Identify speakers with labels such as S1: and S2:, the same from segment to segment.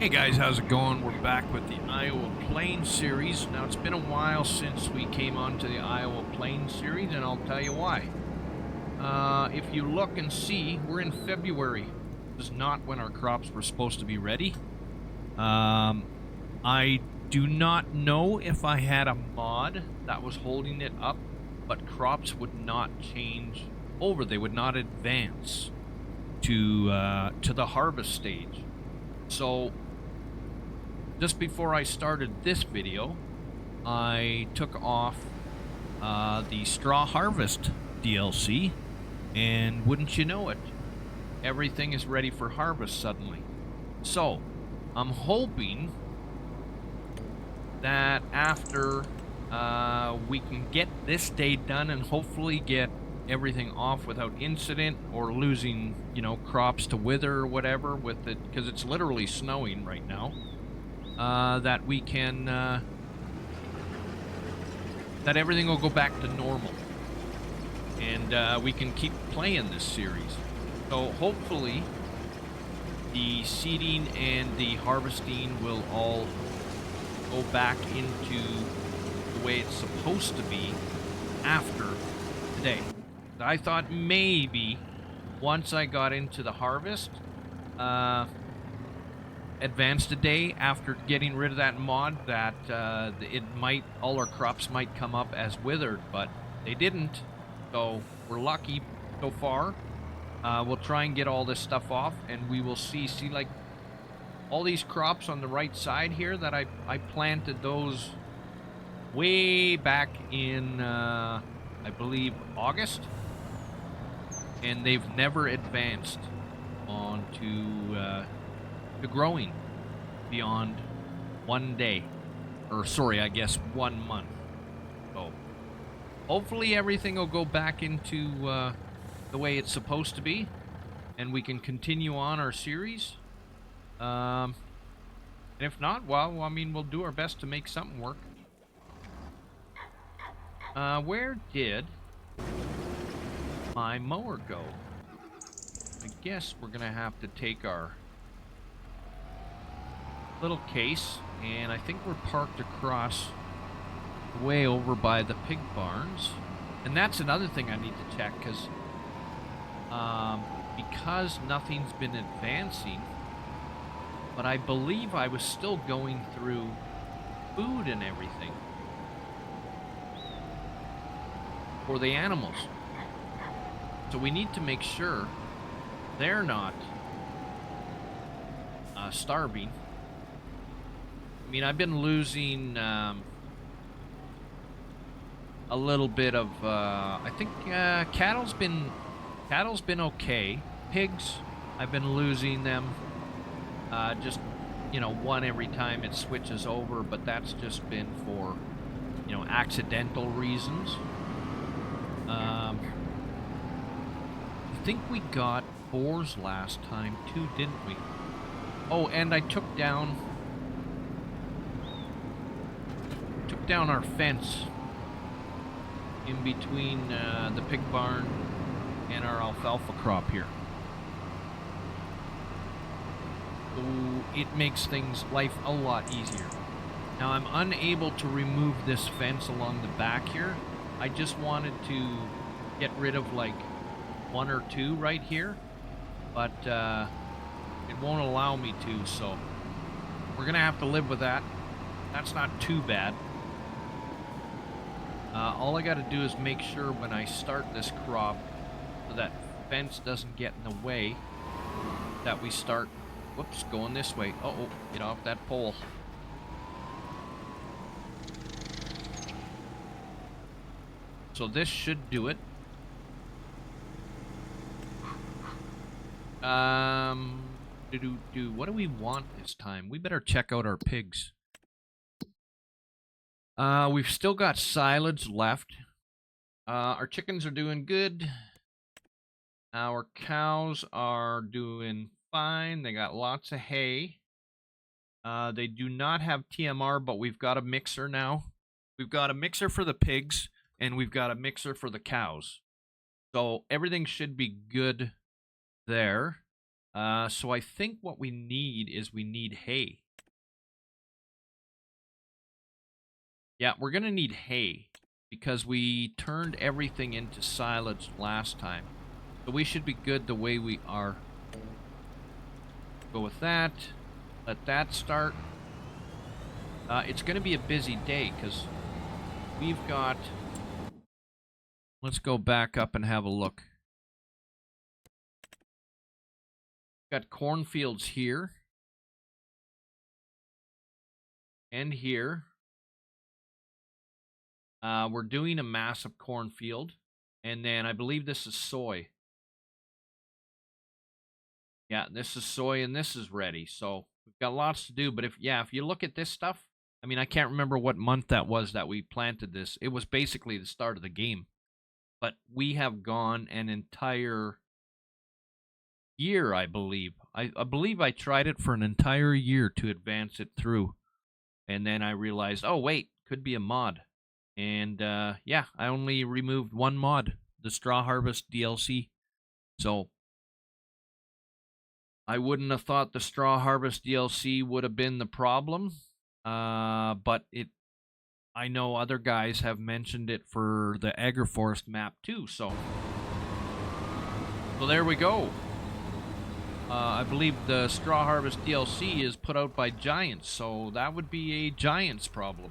S1: Hey guys, how's it going? We're back with the Iowa Plains series. Now, it's been a while since we came on to the Iowa Plains series, and I'll tell you why. If you look and see, we're in February. This is not when our crops were supposed to be ready. I do not know if I had a mod that was holding it up, but crops would not change over. They would not advance to the harvest stage. So just before I started this video, I took off the Straw Harvest DLC, and wouldn't you know it, everything is ready for harvest suddenly. So, I'm hoping that after we can get this day done and hopefully get everything off without incident or losing, crops to wither or whatever with it, because it's literally snowing right now. That we can, that everything will go back to normal. And we can keep playing this series. So hopefully the seeding and the harvesting will all go back into the way it's supposed to be after today. I thought maybe once I got into the harvest, advanced a day after getting rid of that mod, that all our crops might come up as withered, but they didn't. So we're lucky so far. We'll try and get all this stuff off, and we will see like all these crops on the right side here that I planted those way back in I believe August, and they've never advanced on to growing beyond 1 day, or sorry, I guess 1 month. So hopefully everything will go back into the way it's supposed to be, and we can continue on our series. And if not, well, I mean, we'll do our best to make something work. Where did my mower go? I guess we're gonna have to take our little case, and I think we're parked across way over by the pig barns. And that's another thing I need to check, because nothing's been advancing, but I believe I was still going through food and everything for the animals. So we need to make sure they're not starving. I mean, I've been losing a little bit of, I think cattle's been okay. Pigs, I've been losing them, just, one every time it switches over, but that's just been for, accidental reasons. I think we got boars last time too, didn't we? Oh, and I took down our fence in between the pig barn and our alfalfa crop here. So it makes life a lot easier. Now I'm unable to remove this fence along the back here. I just wanted to get rid of like 1 or 2 right here, but it won't allow me to, so we're gonna have to live with that. That's not too bad. All I got to do is make sure when I start this crop, so that fence doesn't get in the way, that we start, whoops, going this way. Uh-oh, get off that pole. So this should do it. What do we want this time? We better check out our pigs. We've still got silage left. Our chickens are doing good. Our cows are doing fine. They got lots of hay. They do not have TMR, but we've got a mixer now. We've got a mixer for the pigs, and we've got a mixer for the cows. So everything should be good there. So I think what we need is we need hay. Yeah, we're going to need hay because we turned everything into silage last time. So we should be good the way we are. Go with that. Let that start. It's going to be a busy day because we've got... Let's go back up and have a look. Got cornfields here. And here. We're doing a massive cornfield. And then I believe this is soy. Yeah, this is soy and this is ready. So we've got lots to do. But if you look at this stuff, I mean, I can't remember what month that was that we planted this. It was basically the start of the game. But we have gone an entire year, I believe. I believe I tried it for an entire year to advance it through. And then I realized, oh, wait, could be a mod. And yeah, I only removed one mod, the Straw Harvest DLC. So I wouldn't have thought the Straw Harvest DLC would have been the problem. But I know other guys have mentioned it for the Agroforest map too. So there we go. I believe the Straw Harvest DLC is put out by Giants, so that would be a Giants problem.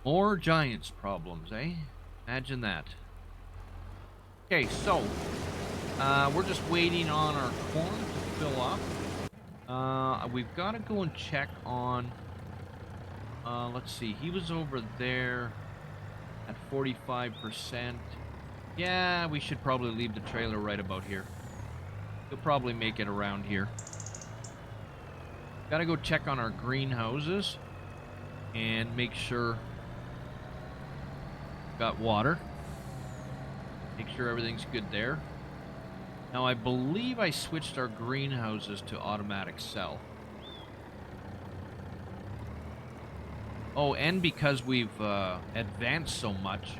S1: More Giants problems, eh? Imagine that. Okay, so we're just waiting on our corn to fill up. We've got to go and check on... let's see, he was over there at 45%. Yeah, we should probably leave the trailer right about here. He'll probably make it around here. Gotta go check on our greenhouses and make sure we've got water. Make sure everything's good there. Now, I believe I switched our greenhouses to automatic sell. Oh, and because we've advanced so much,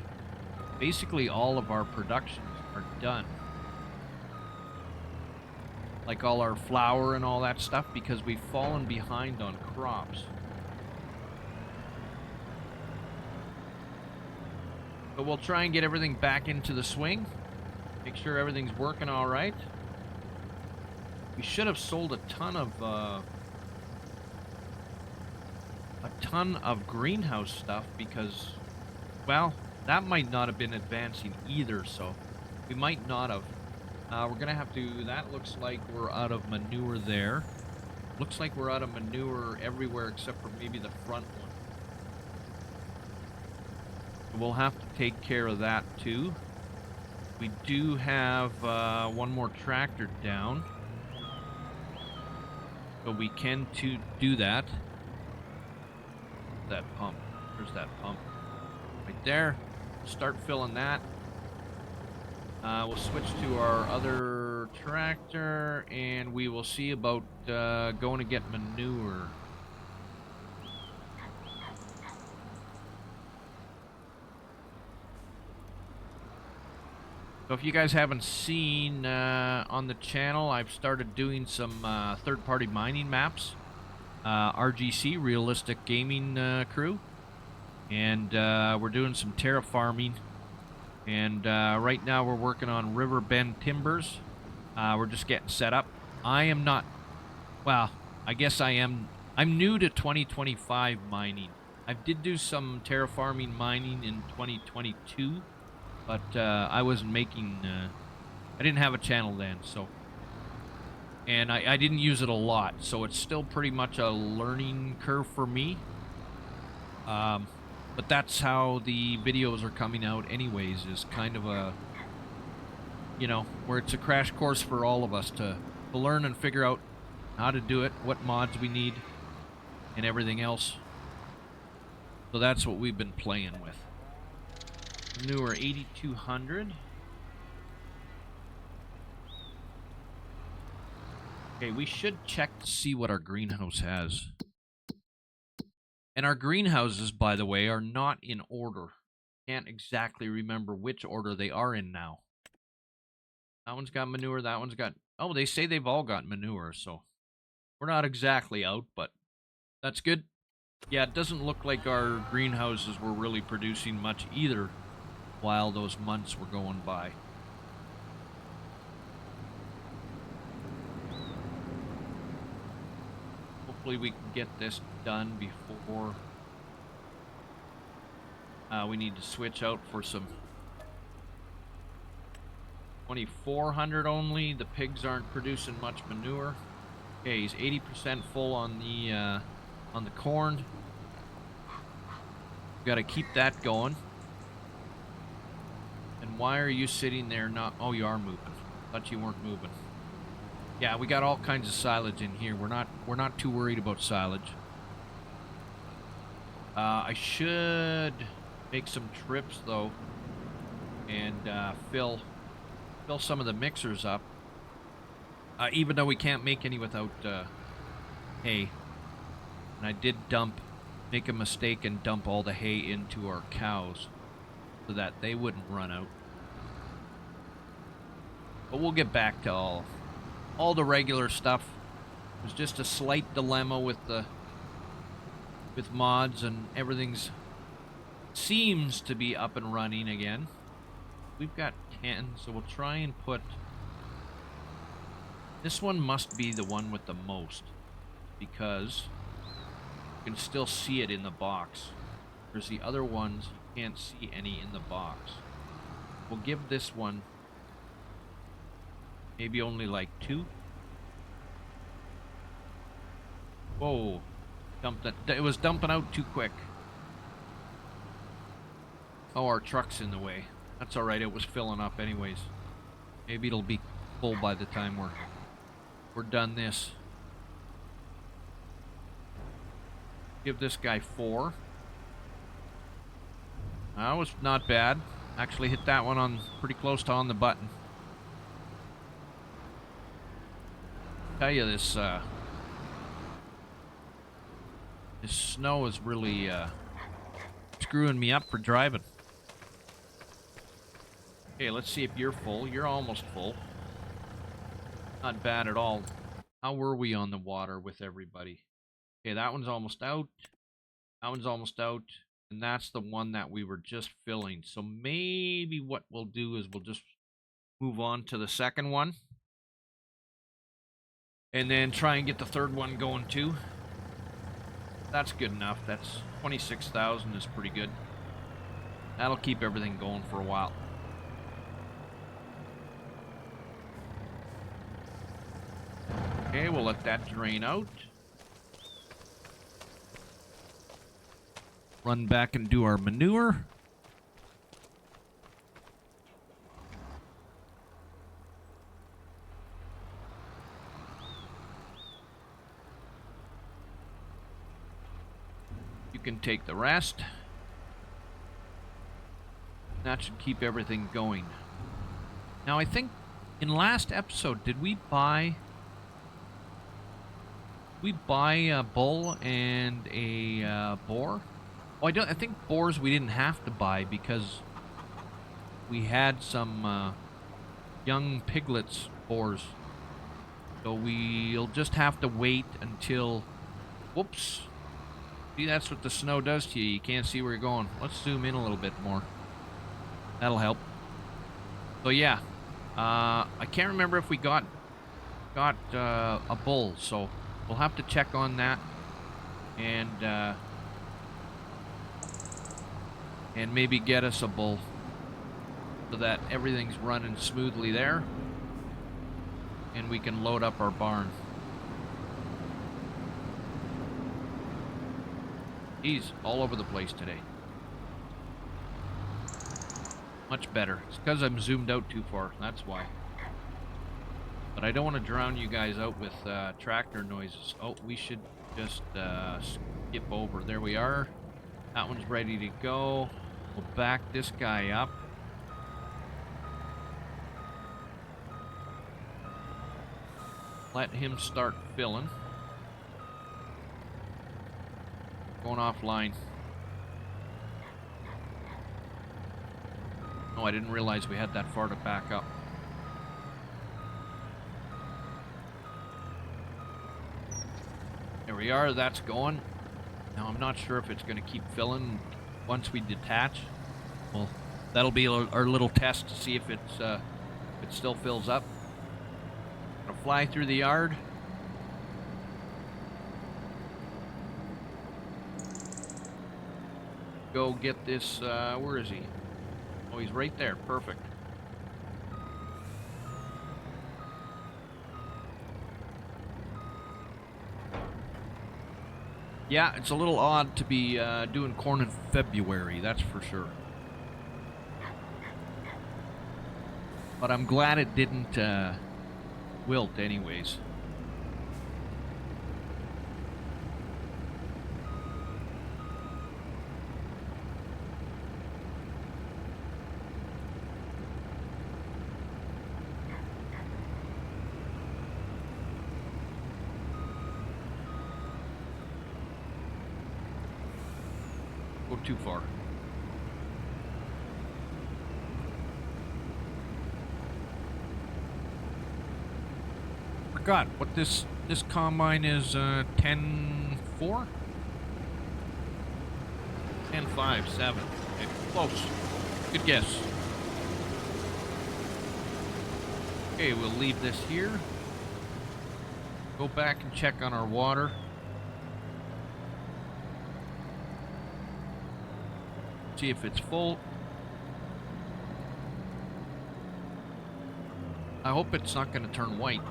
S1: basically all of our productions are done. Like all our flour and all that stuff, because we've fallen behind on crops. But we'll try and get everything back into the swing. Make sure everything's working all right. We should have sold a ton of greenhouse stuff because, well, that might not have been advancing either, so we might not have. We're going to have to... That looks like we're out of manure there. Looks like we're out of manure everywhere except for maybe the front one. We'll have to take care of that too. We do have one more tractor down. So we can do that. That pump. There's that pump. Right there. Start filling that. We'll switch to our other tractor, and we will see about going to get manure. So if you guys haven't seen on the channel, I've started doing some third-party mining maps. RGC, Realistic Gaming Crew. And we're doing some terraforming. And right now we're working on River Bend Timbers. We're just getting set up. I am not... Well, I guess I am... I'm new to 2025 mining. I did do some terraforming mining in 2022. But I wasn't making... I didn't have a channel then, so... And I didn't use it a lot, so it's still pretty much a learning curve for me. But that's how the videos are coming out anyways, is kind of a, you know, where it's a crash course for all of us to learn and figure out how to do it, what mods we need, and everything else. So that's what we've been playing with. Manure 8,200. Okay, we should check to see what our greenhouse has. And our greenhouses, by the way, are not in order. Can't exactly remember which order they are in now. That one's got manure, that one's got Oh, they say they've all got manure, so we're not exactly out, but that's good. Yeah, it doesn't look like our greenhouses were really producing much either while those months were going by. Hopefully we can get this done before we need to switch out for some 2,400 only. The pigs aren't producing much manure. Okay, he's 80% full on the corn. Got to keep that going. And why are you sitting there not... Oh, you are moving. Thought you weren't moving. Yeah, we got all kinds of silage in here. We're not too worried about silage. I should make some trips though, and fill some of the mixers up. Even though we can't make any without hay. And I did make a mistake and dump all the hay into our cows so that they wouldn't run out. But we'll get back to all the regular stuff. It was just a slight dilemma with mods, and everything's seems to be up and running again. We've got 10, so we'll try and put... This one must be the one with the most, because you can still see it in the box. Whereas the other ones, you can't see any in the box. We'll give this one maybe only like 2. Whoa. Dumped it. It was dumping out too quick. Oh, our truck's in the way. That's alright, it was filling up anyways. Maybe it'll be full by the time we're done this. Give this guy 4. That was not bad. Actually hit that one on pretty close to on the button. Tell you this snow is really screwing me up for driving. Okay, let's see if you're full. You're almost full. Not bad at all. How were we on the water with everybody? Okay, that one's almost out. That one's almost out. And that's the one that we were just filling. So maybe what we'll do is we'll just move on to the second one. And then try and get the third one going too. That's good enough. That's 26,000 is pretty good. That'll keep everything going for a while. Okay, we'll let that drain out. Run back and do our manure. You can take the rest. That should keep everything going. Now, I think in last episode, did we buy a bull and a boar? Oh, I think boars we didn't have to buy because we had some young piglets boars. So we'll just have to wait until... Whoops. See, that's what the snow does to you. You can't see where you're going. Let's zoom in a little bit more. That'll help. So yeah, I can't remember if we got a bull, so we'll have to check on that, and maybe get us a bull so that everything's running smoothly there, and we can load up our barn. He's all over the place today. Much better. It's because I'm zoomed out too far. That's why. But I don't want to drown you guys out with tractor noises. Oh, we should just skip over. There we are. That one's ready to go. We'll back this guy up. Let him start filling. Going offline. Oh, I didn't realize we had that far to back up. There we are, that's going. Now I'm not sure if it's going to keep filling once we detach. Well, that'll be our little test to see if it still fills up. Gonna fly through the yard. Go get this, where is he? Oh, he's right there, perfect. Yeah, it's a little odd to be doing corn in February, that's for sure. But I'm glad it didn't wilt anyways. Go too far. Forgot what this combine is. 10.4, 10.5, 7. Okay, close. Good guess. Okay, we'll leave this here. Go back and check on our water. See if it's full. I hope it's not going to turn white.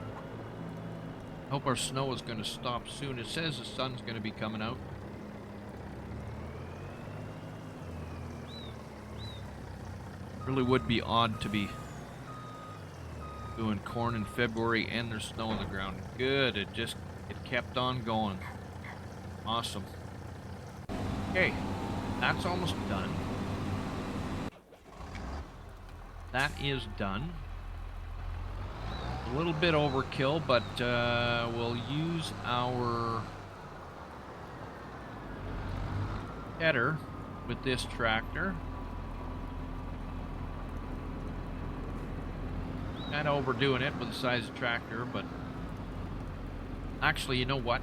S1: I hope our snow is going to stop soon. It says the sun's going to be coming out. Really would be odd to be doing corn in February and there's snow on the ground. Good, it kept on going. Awesome. Okay. That's almost done. That is done. A little bit overkill, but we'll use our header with this tractor. Kind of overdoing it with the size of the tractor, but actually, you know what?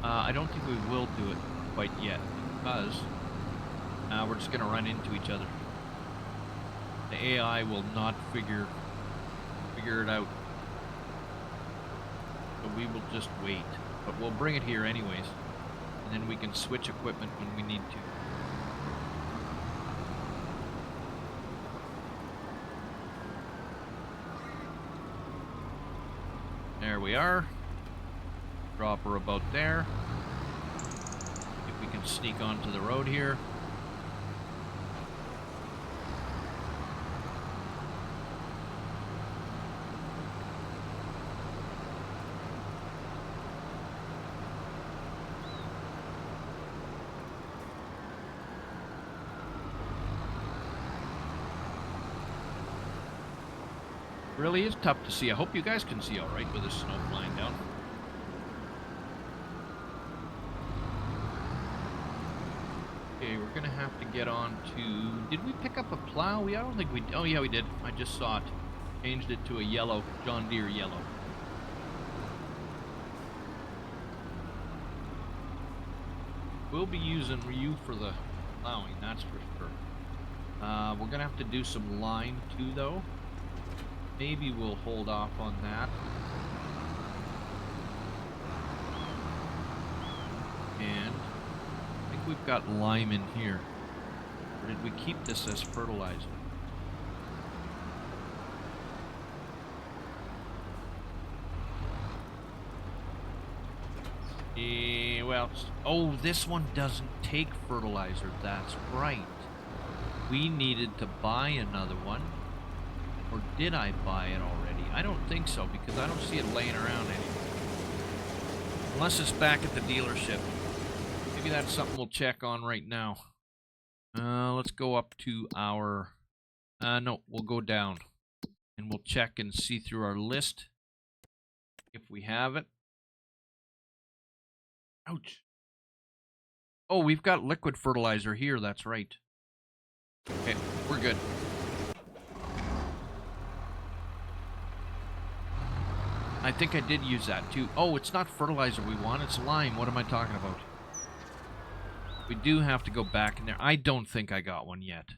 S1: I don't think we will do it quite yet because we're just going to run into each other. The AI will not figure it out. So we will just wait. But we'll bring it here anyways. And then we can switch equipment when we need to. There we are. Drop her about there. If we can sneak onto the road here. Really is tough to see. I hope you guys can see all right with the snow flying down. Okay, we're gonna have to get on to... Did we pick up a plow? I don't think we... Oh yeah, we did. I just saw it. Changed it to a yellow, John Deere yellow. We'll be using you for the plowing, that's for sure. We're gonna have to do some line too, though. Maybe we'll hold off on that. And I think we've got lime in here. Or did we keep this as fertilizer? Well, oh, this one doesn't take fertilizer. That's right. We needed to buy another one. Or did I buy it already? I don't think so, because I don't see it laying around anymore. Unless it's back at the dealership. Maybe that's something we'll check on right now. Let's go up to our... no, we'll go down. And we'll check and see through our list if we have it. Ouch. Oh, we've got liquid fertilizer here, that's right. Okay, we're good. I think I did use that too. Oh, it's not fertilizer we want, it's lime. What am I talking about? We do have to go back in there. I don't think I got one yet.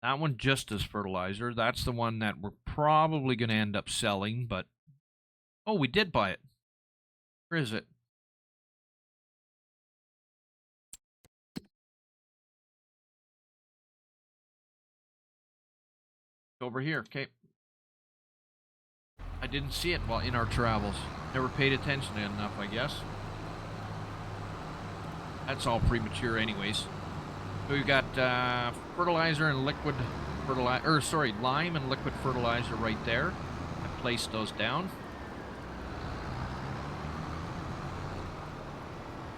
S1: That one just as fertilizer. That's the one that we're probably going to end up selling, but... Oh, we did buy it. Where is it? Over here, okay. I didn't see it while in our travels. Never paid attention enough, I guess. That's all premature anyways. So we've got fertilizer and liquid fertilizer, or sorry, lime and liquid fertilizer right there. I placed those down.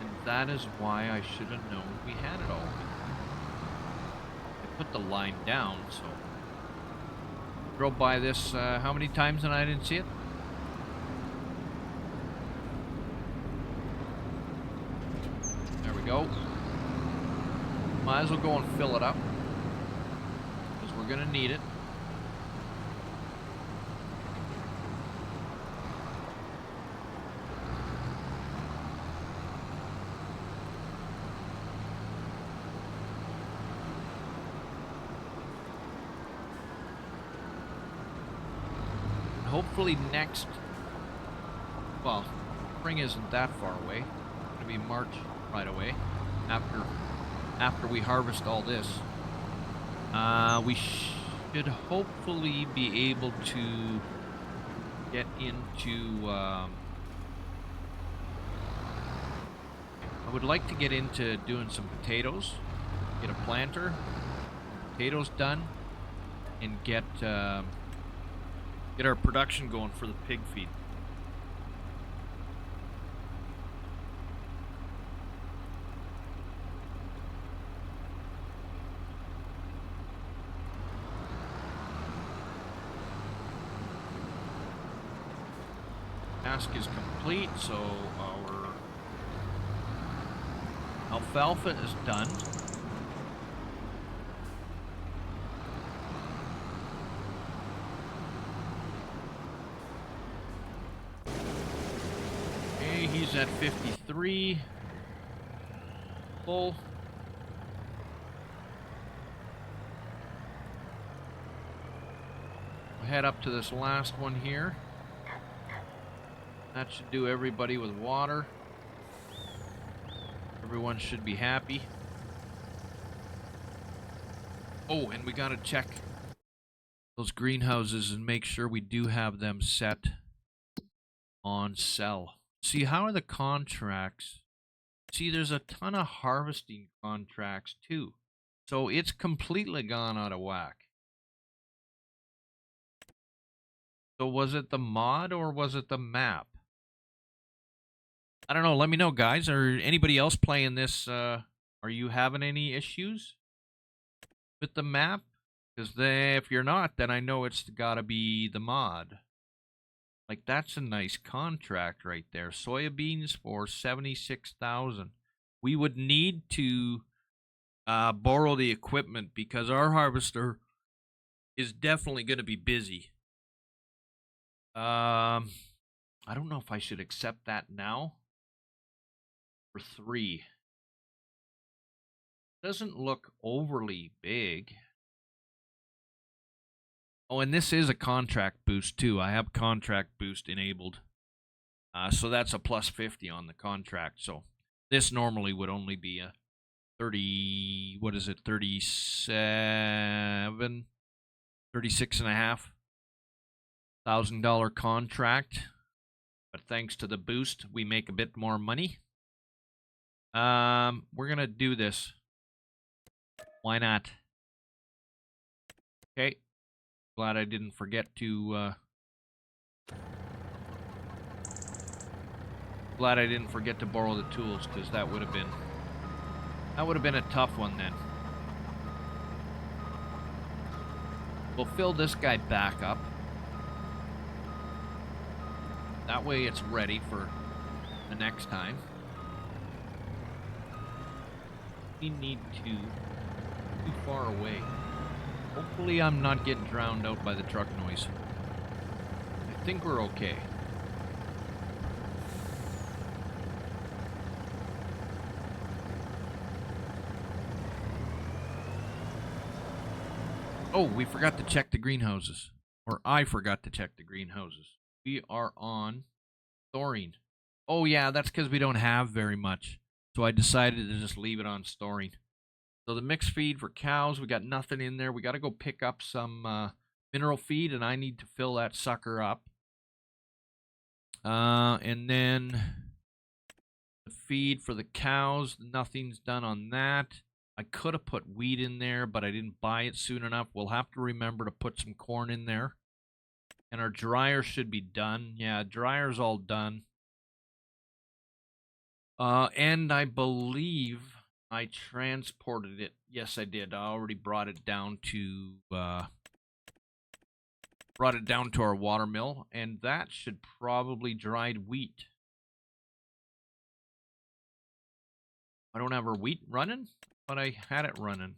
S1: And that is why I should have known we had it all. I put the lime down, so... Drove by this how many times and I didn't see it? There we go. Might as well go and fill it up, because we're going to need it. Hopefully next, well, spring isn't that far away. It's going to be March right away, after we harvest all this. We should hopefully be able to get into, I would like to get into doing some potatoes, get a planter, potatoes done, and get our production going for the pig feed. Task is complete, so our alfalfa is done. He's at 53. Full. We'll head up to this last one here. That should do everybody with water. Everyone should be happy. Oh, and we gotta check those greenhouses and make sure we do have them set on sell. See, how are the contracts? See, there's a ton of harvesting contracts too. So it's completely gone out of whack. So was it the mod or was it the map? I don't know. Let me know, guys. Or anybody else playing this? Are you having any issues with the map? Because if you're not, then I know it's got to be the mod. Like, that's a nice contract right there. Soybeans for 76,000. We would need to borrow the equipment because our harvester is definitely going to be busy. I don't know if I should accept that now. For 3. Doesn't look overly big. Oh, and this is a contract boost too. I have contract boost enabled. So that's a plus 50 on the contract. So this normally would only be a 30, what is it, 37, 36.5 $1,000 contract. But thanks to the boost, we make a bit more money. We're gonna do this. Why not? Okay. Glad I didn't forget to borrow the tools, because that would have been a tough one then. We'll fill this guy back up. That way it's ready for the next time. We need to too far away. Hopefully I'm not getting drowned out by the truck noise. I think we're okay. Oh, we forgot to check the greenhouses. Or I forgot to check the greenhouses. We are on storing. Oh, yeah, that's because we don't have very much. So I decided to just leave it on storing. So the mixed feed for cows, we got nothing in there. We got to go pick up some mineral feed, and I need to fill that sucker up. And then the feed for the cows, nothing's done on that. I could have put wheat in there, but I didn't buy it soon enough. We'll have to remember to put some corn in there. And our dryer should be done. Yeah, dryer's all done. And I believe I transported it. Yes, I did. I already brought it down to our water mill, and that should probably dried wheat. I don't have our wheat running, but I had it running.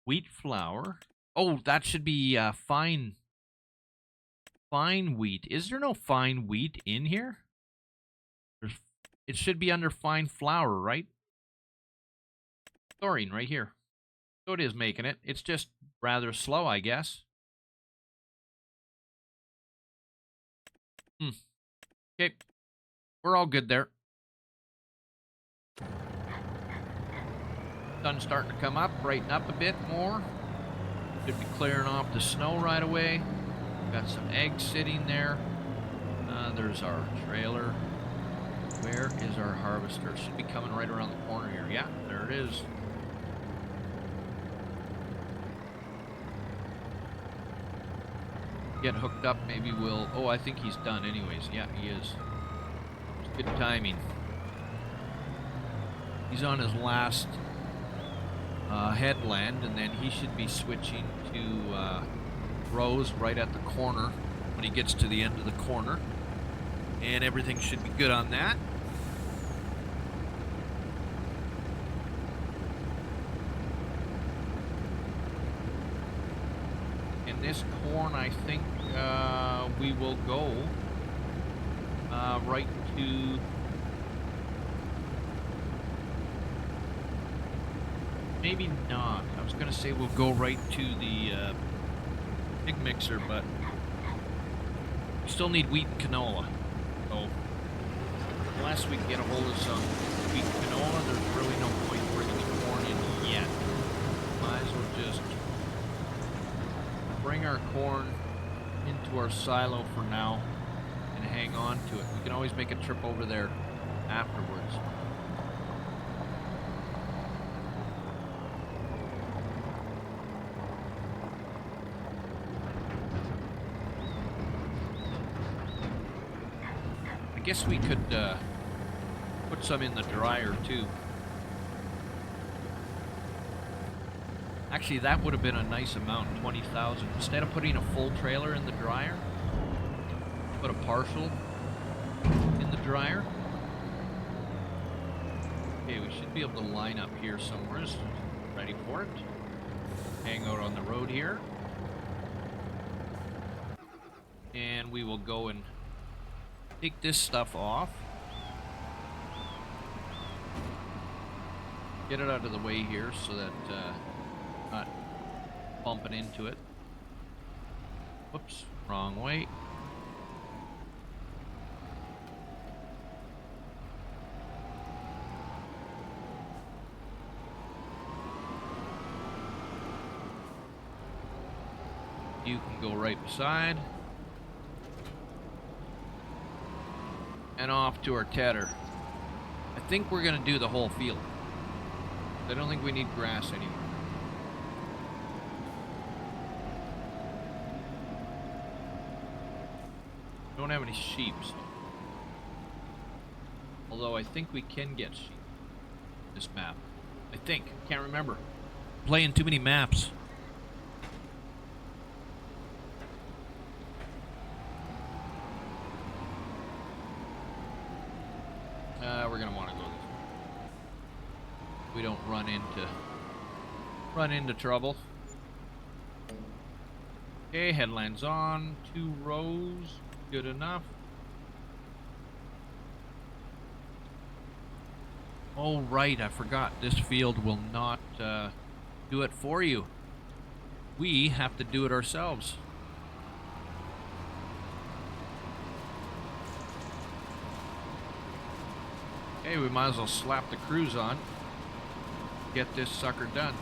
S1: Wheat flour. Oh, that should be fine wheat. Is there no fine wheat in here? It should be under fine flour, right? Storing right here. So it is making it. It's just rather slow, I guess. Okay. We're all good there. Sun's starting to come up, brighten up a bit more. Should be clearing off the snow right away. Got some eggs sitting there. There's our trailer. Where is our harvester? Should be coming right around the corner here. Yeah, there it is. Get hooked up, maybe we'll... Oh, I think he's done anyways. Yeah, he is. It's good timing. He's on his last headland, and then he should be switching to rows right at the corner when he gets to the end of the corner. And everything should be good on that. And this corn, I think we will go right to... Maybe not. I was going to say we'll go right to the pig mixer, but we still need wheat and canola. So unless we can get a hold of some wheat and canola, there's really no point bringing the corn in yet. Might as well just bring our corn into our silo for now and hang on to it. We can always make a trip over there afterwards. I guess we could put some in the dryer too. Actually, that would have been a nice amount, 20,000. Instead of putting a full trailer in the dryer, put a partial in the dryer. Okay, we should be able to line up here somewhere. Ready for it. Hang out on the road here. And we will go and take this stuff off. Get it out of the way here so that not bumping into it. Whoops, wrong way. You can go right beside. And off to our tedder. I think we're going to do the whole field. I don't think we need grass anymore. Don't have any sheep. Although I think we can get sheep. This map. I think. Can't remember. Playing too many maps. We're going to want to go this way. We don't run into run into trouble. Okay, headlands on, 2 rows, good enough. Oh, right, I forgot. This field will not do it for you. We have to do it ourselves. Okay, we might as well slap the cruise on. Get this sucker done.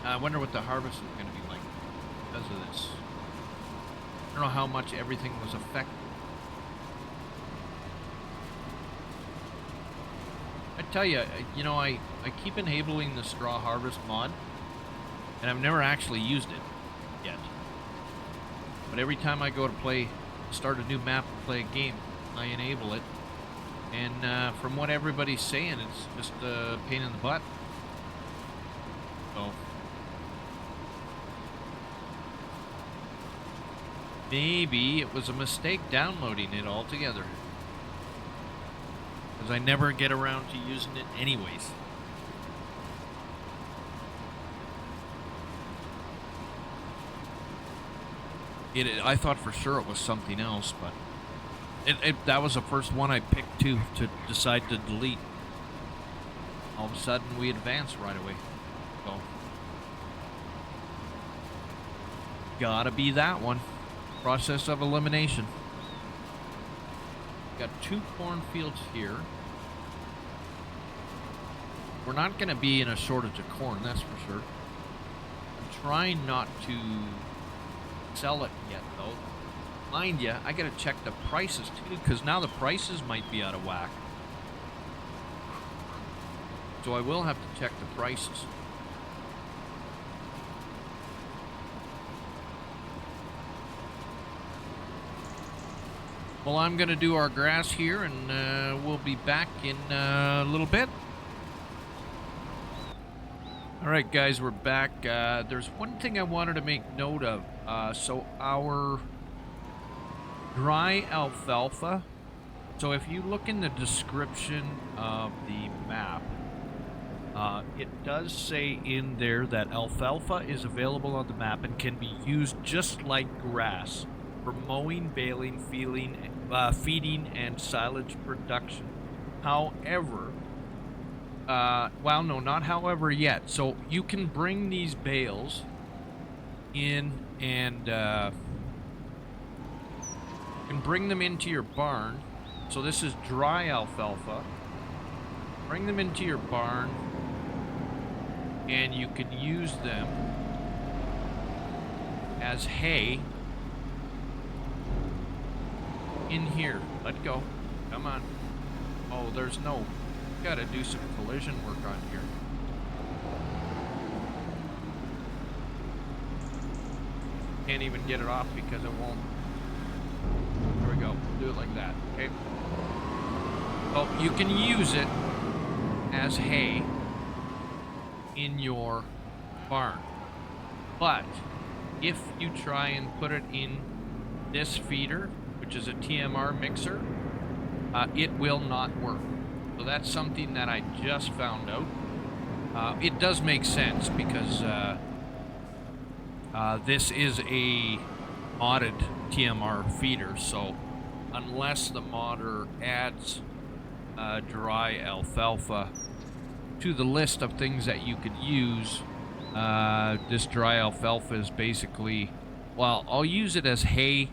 S1: I wonder what the harvest is going to be like because of this. I don't know how much everything was affected. I tell you, you know, I keep enabling the straw harvest mod, and I've never actually used it yet. But every time I go to start a new map and play a game, I enable it. And from what everybody's saying, it's just a pain in the butt. So maybe it was a mistake downloading it altogether, because I never get around to using it anyways. I thought for sure it was something else, but that was the first one I picked to decide to delete. All of a sudden, we advanced right away. So, gotta be that one. Process of elimination. Got 2 cornfields here. We're not gonna be in a shortage of corn, that's for sure. I'm trying not to sell it yet, though. Mind you, I gotta check the prices too, because now the prices might be out of whack. So I will have to check the prices. Well, I'm gonna do our grass here, and we'll be back in a little bit. Alright guys, we're back. There's one thing I wanted to make note of. So our dry alfalfa. So if you look in the description of the map, it does say in there that alfalfa is available on the map and can be used just like grass for mowing, baling, feeding, and silage production. However, well, no, not however yet. So you can bring these bales in and you can bring them into your barn. So this is dry alfalfa. Bring them into your barn, and you can use them as hay in here. Let go. Come on. Oh, there's no... Gotta do some collision work on here. Can't even get it off because it won't. There we go. Do it like that. Okay. Well, you can use it as hay in your barn, but if you try and put it in this feeder, which is a TMR mixer, it will not work. So that's something that I just found out. It does make sense because this is a modded TMR feeder, so unless the modder adds dry alfalfa to the list of things that you could use, this dry alfalfa is basically, well, I'll use it as hay,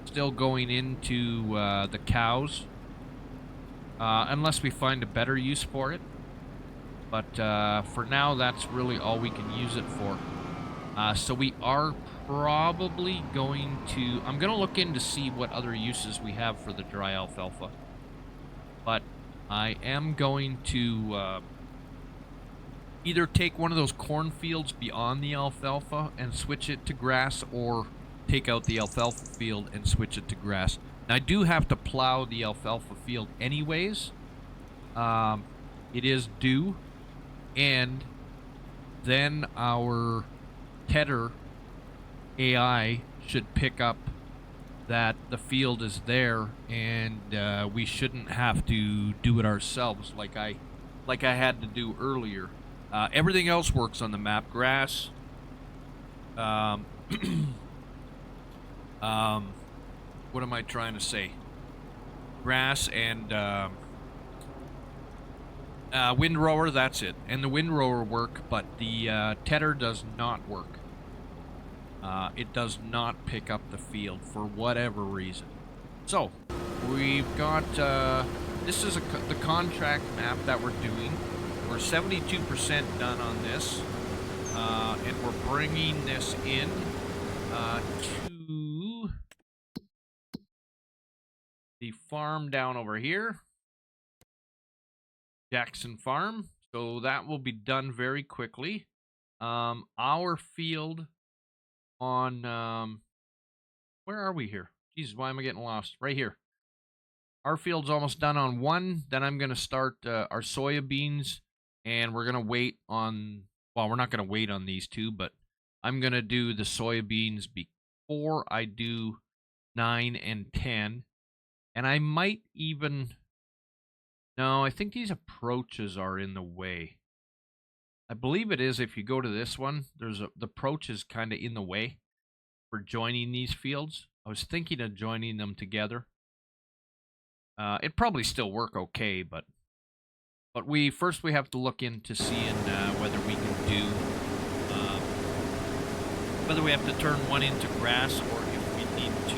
S1: still going into the cows. Unless we find a better use for it. But for now, that's really all we can use it for. So we are probably going to... I'm going to look in to see what other uses we have for the dry alfalfa. But I am going to either take one of those cornfields beyond the alfalfa and switch it to grass, or take out the alfalfa field and switch it to grass. Now, I do have to plow the alfalfa field anyways. It is due. And then our tedder AI should pick up that the field is there, and we shouldn't have to do it ourselves like I had to do earlier. Everything else works on the map. Grass, um, what am I trying to say? Grass and windrower, that's it. And the windrower work, but the tedder does not work. It does not pick up the field for whatever reason. So, we've got, this is the contract map that we're doing. We're 72% done on this. And we're bringing this in to the farm down over here. Jackson Farm. So that will be done very quickly. Our field on, where are we here? Jesus, why am I getting lost? Right here. Our field's almost done on one. Then I'm going to start our soybeans, and we're going to wait on, well, we're not going to wait on these two, but I'm going to do the soybeans before I do 9 and 10. And I might even, no, I think these approaches are in the way. I believe it is. If you go to this one, the approach is kind of in the way for joining these fields. I was thinking of joining them together. It'd probably still work okay, but we have to look into seeing whether we can do whether we have to turn one into grass or if we need to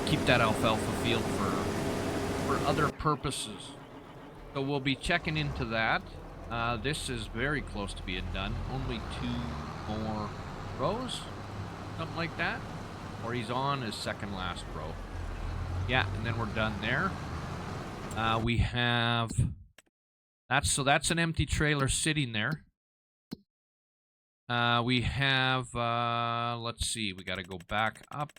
S1: keep that alfalfa field for other purposes. So we'll be checking into that. This is very close to being done. Only 2 more rows, something like that. Or he's on his second last row. Yeah, and then we're done there. We have that's an empty trailer sitting there. We have let's see, we got to go back up.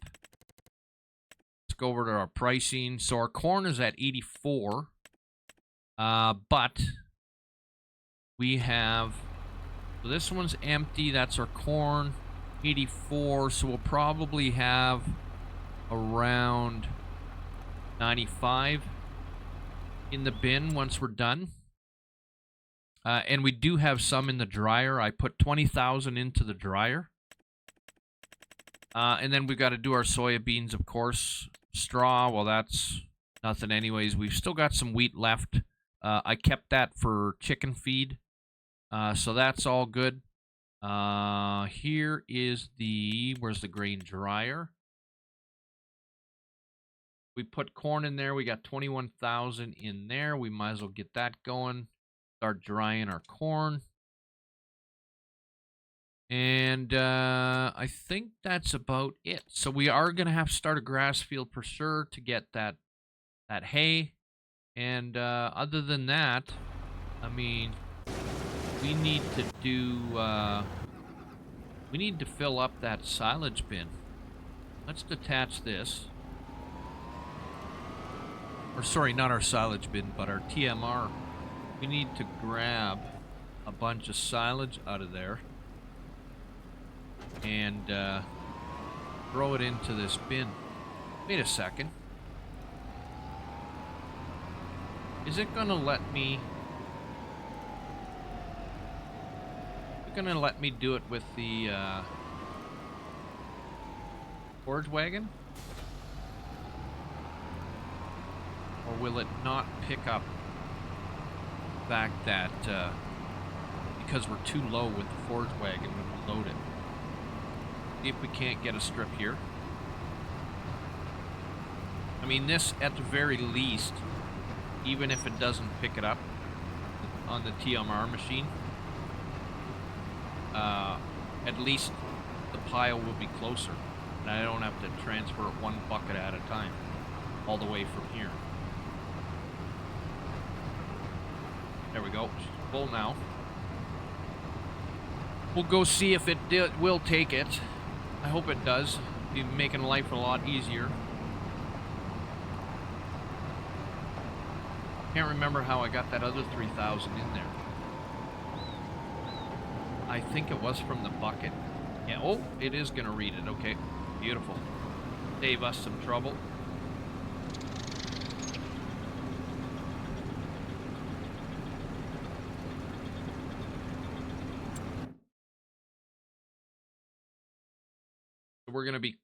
S1: Let's go over to our pricing. So our corn is at 84. But we have, so this one's empty. That's our corn, 84. So we'll probably have around 95 in the bin once we're done. And we do have some in the dryer. I put 20,000 into the dryer. And then we've got to do our soybeans, of course. Straw, well, that's nothing anyways. We've still got some wheat left. I kept that for chicken feed, so that's all good. Here is where's the grain dryer? We put corn in there. We got 21,000 in there. We might as well get that going. Start drying our corn. And I think that's about it. So we are going to have to start a grass field for sure to get that hay. And other than that, I mean, we need to do, we need to fill up that silage bin. Let's detach this. Or sorry, not our silage bin, but our TMR. We need to grab a bunch of silage out of there and throw it into this bin. Wait a second. Is it gonna let me? Is it gonna let me do it with the forage wagon? Or will it not pick up the fact that because we're too low with the forage wagon when we load it? See if we can't get a strip here. I mean, this at the very least, even if it doesn't pick it up on the TMR machine, at least the pile will be closer, and I don't have to transfer it one bucket at a time all the way from here. There we go. She's full now. We'll go see if it will take it. I hope it does. Be making life a lot easier. Can't remember how I got that other 3,000 in there. I think it was from the bucket. Yeah, oh, it is going to read it. Okay, beautiful. Save us some trouble. We're going to be,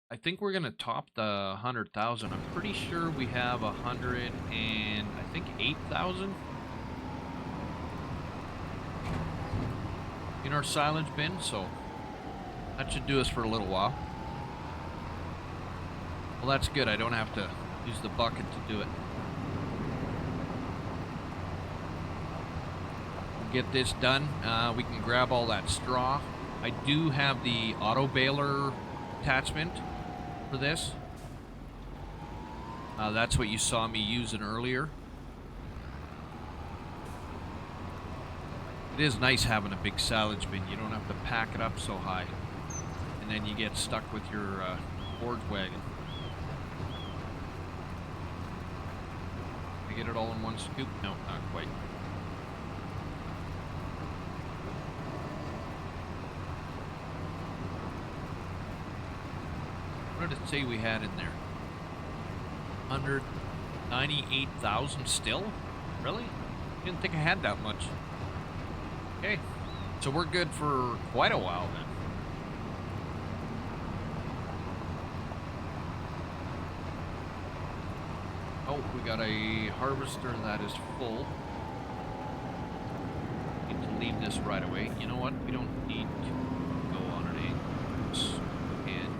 S1: I think we're going to top the 100,000. I'm pretty sure we have 100 and I think 8,000 in our silage bin, so that should do us for a little while. Well, that's good. I don't have to use the bucket to do it. Get this done. We can grab all that straw. I do have the auto baler attachment for this. That's what you saw me using earlier. It is nice having a big silage bin. You don't have to pack it up so high. And then you get stuck with your forage wagon. Did I get it all in one scoop? No, not quite. What did it say we had in there? 198,000 still? Really? Didn't think I had that much. Okay, so we're good for quite a while then. Oh, we got a harvester that is full. Need to leave this right away. You know what? We don't need to go on an angle. And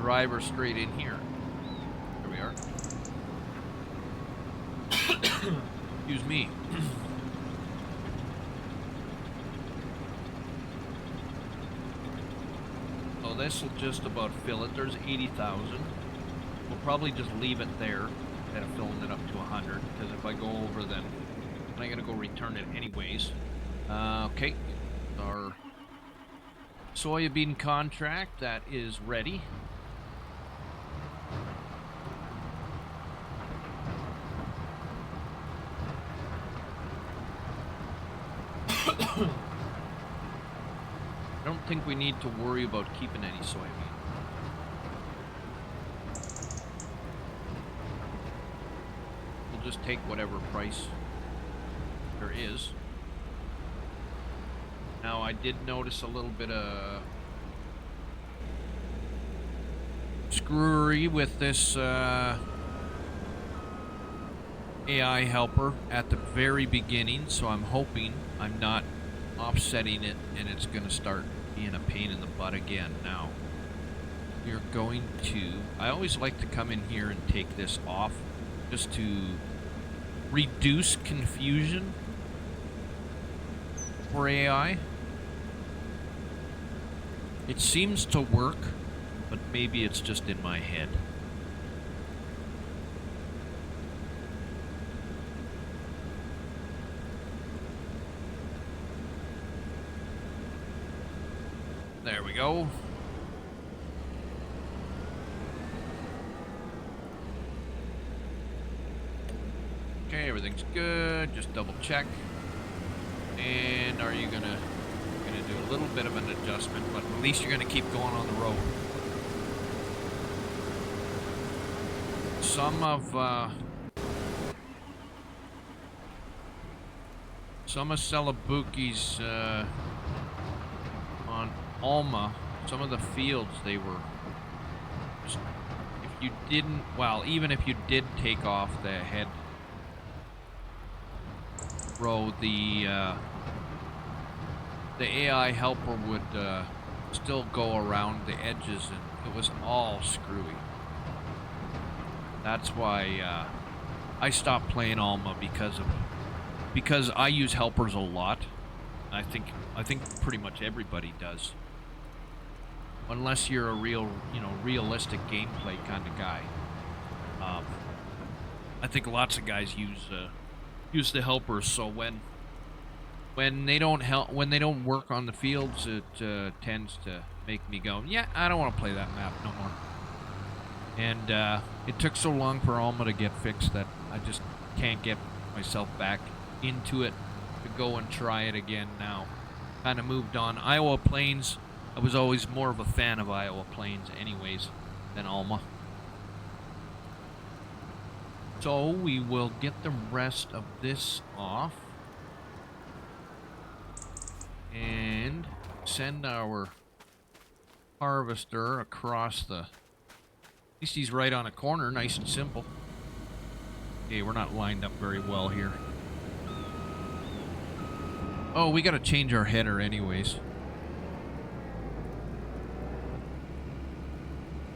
S1: drive her straight in here. There we are. Excuse me. So this will just about fill it. There's 80,000. We'll probably just leave it there instead of filling it up to 100. Because if I go over, then I'm gonna go return it anyways. Okay, our soybean contract that is ready. I don't think we need to worry about keeping any soybean. We'll just take whatever price there is. Now, I did notice a little bit of screwery with this AI helper at the very beginning, so I'm hoping I'm not offsetting it and it's going to start being a pain in the butt again. Now, we're going to, I always like to come in here and take this off just to reduce confusion for AI. It seems to work, but maybe it's just in my head. There we go. Okay, everything's good. Just double check. And are you gonna do a little bit of an adjustment, but at least you're gonna keep going on the road. Some of Celebuki's on Alma, some of the fields, they were just, if you didn't, well, even if you did take off the head row, the AI helper would still go around the edges, and it was all screwy. That's why I stopped playing Alma, because I use helpers a lot. I think pretty much everybody does, unless you're a real, realistic gameplay kind of guy. I think lots of guys use the helpers. So when they don't work on the fields, it tends to make me go, yeah, I don't want to play that map no more. And it took so long for Alma to get fixed that I just can't get myself back into it to go and try it again now. kind of moved on. Iowa Plains, I was always more of a fan of Iowa Plains anyways than Alma. So we will get the rest of this off and send our harvester across the... At least he's right on a corner, nice and simple. Okay, we're not lined up very well here. Oh, we gotta change our header anyways.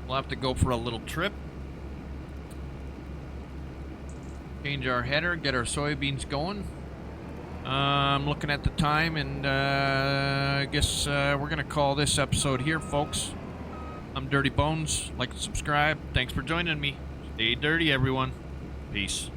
S1: We'll have to go for a little trip. Change our header, get our soybeans going. I'm looking at the time, and I guess we're going to call this episode here, folks. I'm Dirty Bones. Like and subscribe. Thanks for joining me. Stay dirty, everyone. Peace.